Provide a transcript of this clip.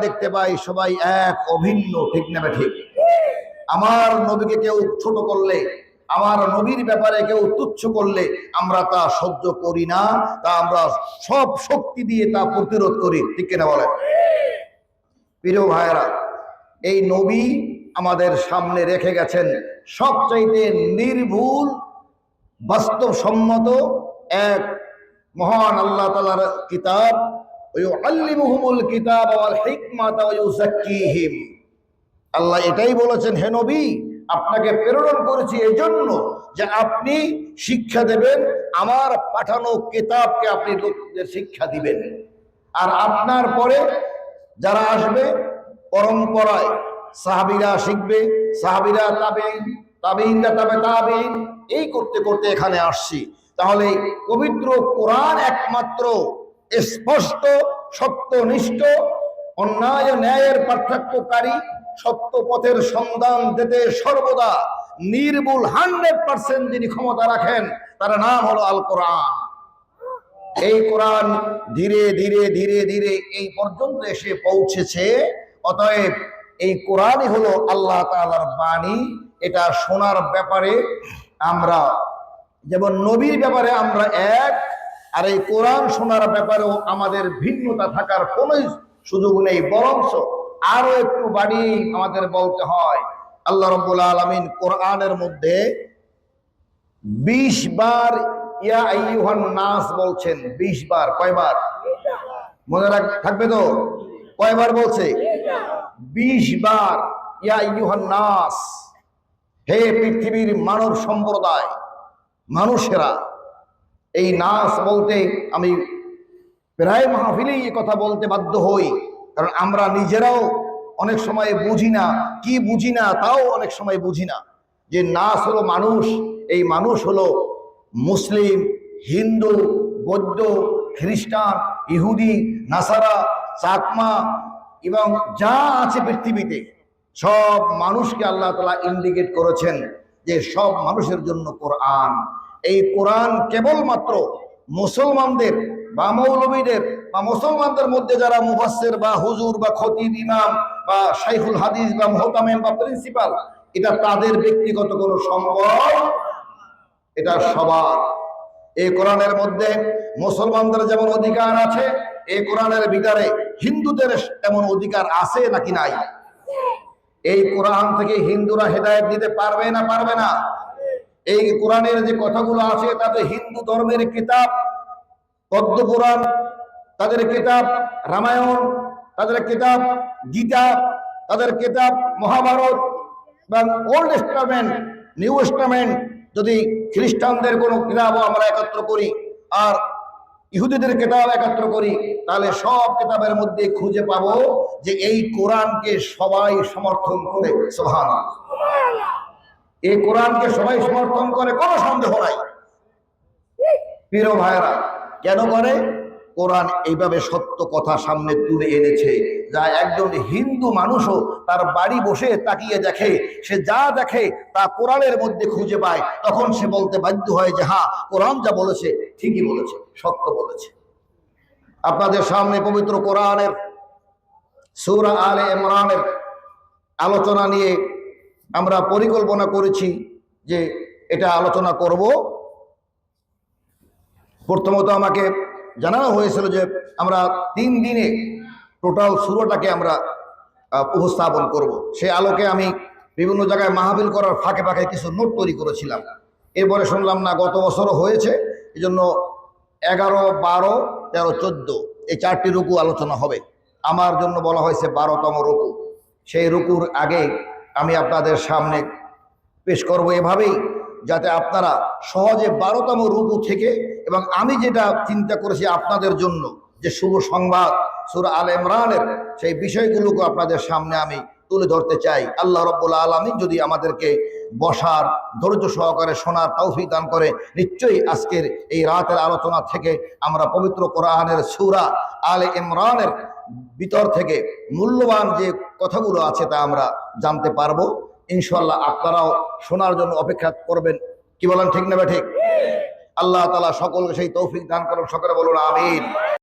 দেখতে পাই সবাই এক, অভিন্ন, ঠিক না ঠিক? আমার নবীকে কেউ ছোট করলে, আমার নবীর ব্যাপারে কেউ তুচ্ছ করলে আমরা তা সহ্য করি না, তা আমরা সব শক্তি দিয়ে তা প্রতিরোধ করি, ঠিক কিনা বলে? প্রিয় ভাইরা, এই নবী আমাদের সামনে রেখে গেছেন সবচাইতে নির্ভুল, বাস্তবসম্মত এক মহান আল্লাহ তাআলার কিতাব। ওয়ায়ুআল্লিমুহুমুল কিতাব ওয়াল হিকমাতা ওয়া ইউযাক্কিহিম। আল্লাহ এটাই বলেছেন, হে নবী, আপনাকে প্রেরণ করেছি এজন্য যে আপনি শিক্ষা দেবেন, আমার পাঠানো কিতাবকে আপনি লোকদের শিক্ষা দিবেন। আর আপনার পরে যারা আসবে পরম্পরায় সাহাবীরা শিখবে, সাহাবীরা তাবেঈন, তাবেঈনরা তাবেঈন, এই করতে করতে এখানে আসছি। তাহলে পবিত্র কোরআন একমাত্র স্পষ্ট, সত্যনিষ্ঠ, অন্যায় ন্যায়ের পার্থক্যকারী, সত্য পথের সন্ধান দিতে সর্বদা নির্ভুল 100% যিনি ক্ষমতা রাখেন, তার নাম হলো আল কোরআন। এই কোরআন ধীরে ধীরে ধীরে ধীরে এই পর্যন্ত এসে পৌঁছেছে। অতএব এই কোরআনই হলো আল্লাহ তাআলার বাণী। এটা শোনার ব্যাপারে আমরা যেমন নবীর ব্যাপারে আমরা এক, আর এই কোরআন শোনার ব্যাপারেও আমাদের ভিন্নতা থাকার কোনো সুযোগ নেই, বরঞ্চ আরো একটু বাড়িয়ে আমাদের বলতে হয়। আল্লাহ রাব্বুল আলামিন কোরআনের মধ্যে 20 বার ইয়া আইয়ুহান নাস বলছেন। 20 বার। কয়বার মনে থাকবে তো? কয়বার বলছে? 20 বার ইয়া আইয়ুহান নাস, হে পৃথিবীর মানব সম্প্রদায়, মানুষেরা। এই নাস বলতে আমি প্রায় মাহফিলেই এই কথা বলতে বাধ্য হই, কারণ আমরা নিজেরাও অনেক সময় বুঝি না, কি বুঝি না তাও অনেক সময় বুঝি না, যে নাস হলো মানুষ। এই মানুষ হলো মুসলিম, হিন্দু, বৌদ্ধ, খ্রিস্টান, ইহুদি, নাসারা, চাকমা এবং যা আছে পৃথিবীতে সব মানুষকে আল্লাহ তাআলা ইন্ডিকেট করেছেন যে সব মানুষের জন্য কোরআন। এই কোরআন কেবলমাত্র মুসলমানদের বা মৌলবীদের বা মুসলমানদের মধ্যে যারা মুফাসসির বা হুজুর বা খতিব, ইমাম বা শাইখুল হাদিস বা মুহতামিম বা প্রিন্সিপাল, এটা তাদের ব্যক্তিগত কোনো সম্পদ, এটা সবার। এই কোরআনের মধ্যে মুসলমানদের যেমন অধিকার আছে, এই কোরআনের ভিতরে হিন্দুদের এমন অধিকার আছে নাকি নাই? এই কোরআন থেকে হিন্দুরা হেদায়েত নিতে পারবে না পারবে না? এই কোরআনের যে কথাগুলো আছে তাতে হিন্দু ধর্মের কিতাব পদ্ম পুরাণ, তাদের কিতাব রামায়ণ, তাদের কিতাব গীতা, তাদের কিতাব মহাভারত এবং ওল্ড টেস্টামেন্ট, নিউ টেস্টামেন্ট, যদি খ্রিস্টানদের কোনো কিতাবও আমরা একত্র করি আর ইহুদিদের কিতাব একত্র করি, তাহলে সব কিতাবের মধ্যে খুঁজে পাবো যে এই কোরআনকে সবাই সমর্থন করে। সুবহানাল্লাহ। এই কোরআনকে সবাই সমর্থন করে, কোনো সন্দেহ নাই। প্রিয় ভাইরা, কেন করে? কোরআন এইভাবে সত্য কথা সামনে তুলে এনেছে, যা একজন হিন্দু মানুষও তার বাড়ি বসে তাকিয়ে দেখে, সে যা দেখে তা কোরআনের মধ্যে খুঁজে পায়। তখন সে বলতে বাধ্য হয় যে হ্যাঁ, কোরআন যা বলেছে ঠিকই বলেছে, সত্য বলেছে। আপনাদের সামনে পবিত্র কোরআনের সূরা আলে ইমরানের আলোচনা নিয়ে আমরা পরিকল্পনা করেছি যে এটা আলোচনা করব। প্রথমত আমাকে জানানো হয়েছিল যে আমরা 3 দিনে টোটাল সূরাটাকে আমরা উপস্থাপন করব। সেই আলোকে আমি বিভিন্ন জায়গায় মাহফিল করার ফাঁকে ফাঁকে কিছু নোট তৈরি করেছিলাম। এরপরে শুনলাম না, গত বছরও হয়েছে, এই জন্য 11, 12, 13, 14 এই 4টি রুকু আলোচনা হবে। আমার জন্য বলা হয়েছে 12তম রুকু। সেই রুকুর আগে আমি আপনাদের সামনে পেশ করব এভাবেই, যাতে আপনারা সহজে 12তম রুকু থেকে, এবং আমি যেটা চিন্তা করেছি আপনাদের জন্য যে শুভ সংবাদ সূরা আলে ইমরানের, সেই বিষয়গুলোকে আপনাদের সামনে আমি তুলে ধরতে চাই। আল্লাহ রাব্বুল আলামিন যদি আমাদেরকে বসার ধৈর্য সহকারে শোনার তৌফিক দান করে, নিশ্চয়ই আজকের এই রাতের আলোচনা থেকে আমরা পবিত্র কোরআনের সূরা আলে ইমরানের ভিতর থেকে মূল্যবান যে কথাগুলো আছে তা আমরা জানতে পারবো ইনশাআল্লাহ। আপনারাও শোনার জন্য অপেক্ষা করবেন, কি বলেন? ঠিক না ঠিক? আল্লাহ তাআলা সকলকে সেই তৌফিক দান করুন, সকলে বলুন আমিন।